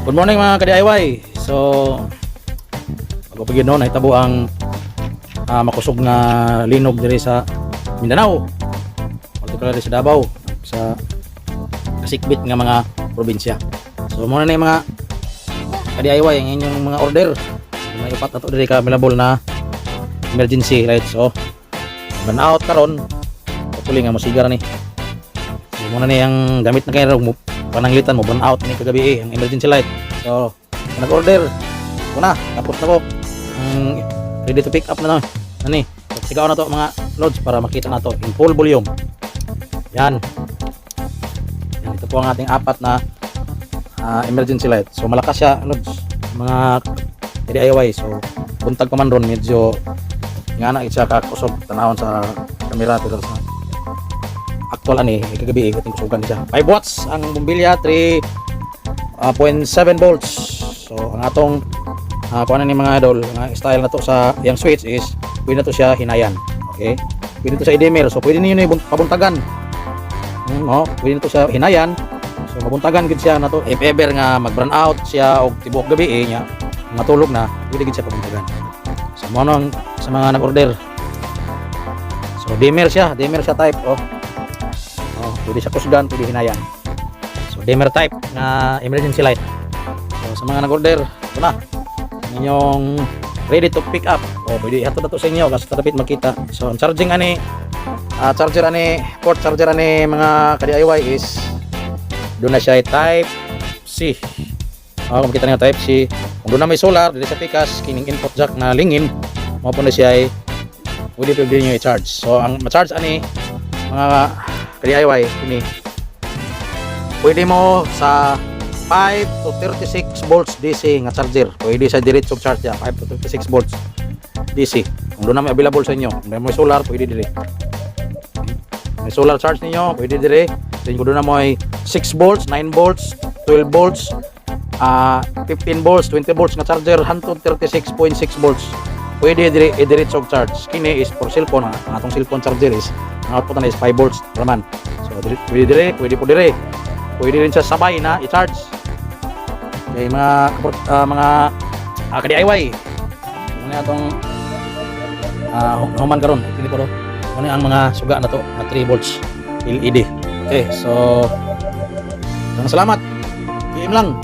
Good morning mga ka-DIY. So bago pagid no nahitabo ang makusog nga linog diri sa Mindanao, particularly sa Davao, sa kasikbit nga mga probinsya. So muna na yung mga ka-DIY ang inyong mga order. May upat na to diri ka available na emergency light. So burn out karon, patuloy nga mosigar ni. So muna na yung gamit na kayo pananglitan mo burn out ni kagabi ang emergency light. So nag-order ko na, tapos na ko ready to pick up na nani. Sigaw na to mga loads para makita na to in full volume. Yan, ito po ang ating apat na emergency light. So malakas siya loads mga DIY. So buntag pa man ron, medyo nga na siya kakusog tanawon sa camera, pero sa actual ani kagabi ating kusugan siya. 5 watts ang bombilya, 3.7 volts. So ang atong kuha na ni mga idol, ang style na to sa yung switch is pwede na to siya hinayan. Okay, pwede to sa i-dimmer, so pwede niyo pabuntagan. Pwede na to siya hinayan, so mabuntagan gid siya na to if ever nga mag burn out siya og tibuok gabi nya matulog na, pwede gid siya pabuntagan. So mo nang sa mga nag-order, so dimmer siya type. Pwede siya kusgan, pwede hinayan. So dimmer type na emergency light. So sa mga nag-order, ito na inyong ready to pick up. Pwede hatod na to sa inyo kasi tatapit makita. So ang charging ani charger ani, port charger ani mga ka-DIY is doon na siya type C. Kung makita niyo type C. Kung doon na may solar dili sa pikas kining input jack na lingin, mao po na siya pwede niyo i-charge. So ang ma-charge ani mga ka-DIY ini pwede mo sa 5 to 36 volts DC nga charger. Pwede sa diretsong charge ya 5 to 36 volts DC. Kung doon na may available sa inyo, kung may solar pwede dire. May solar charge ninyo pwede dire. Then kung doon na may 6 volts, 9 volts, 12 volts, 15 volts, 20 volts nga charger hantod 36.6 volts. Pwede dire diretsong charge. Kini is for cellphone. Ang atong cellphone charger is ang output na is 5 volts naman. So pwede dire, pwede po dire. Pwede rin siya sabay na i-charge. Okay, mga ka-DIY, muna itong human karon. Pili ko ro. Muna ang mga suga na to na 3 volts LED. Okay, so salamat. PM lang.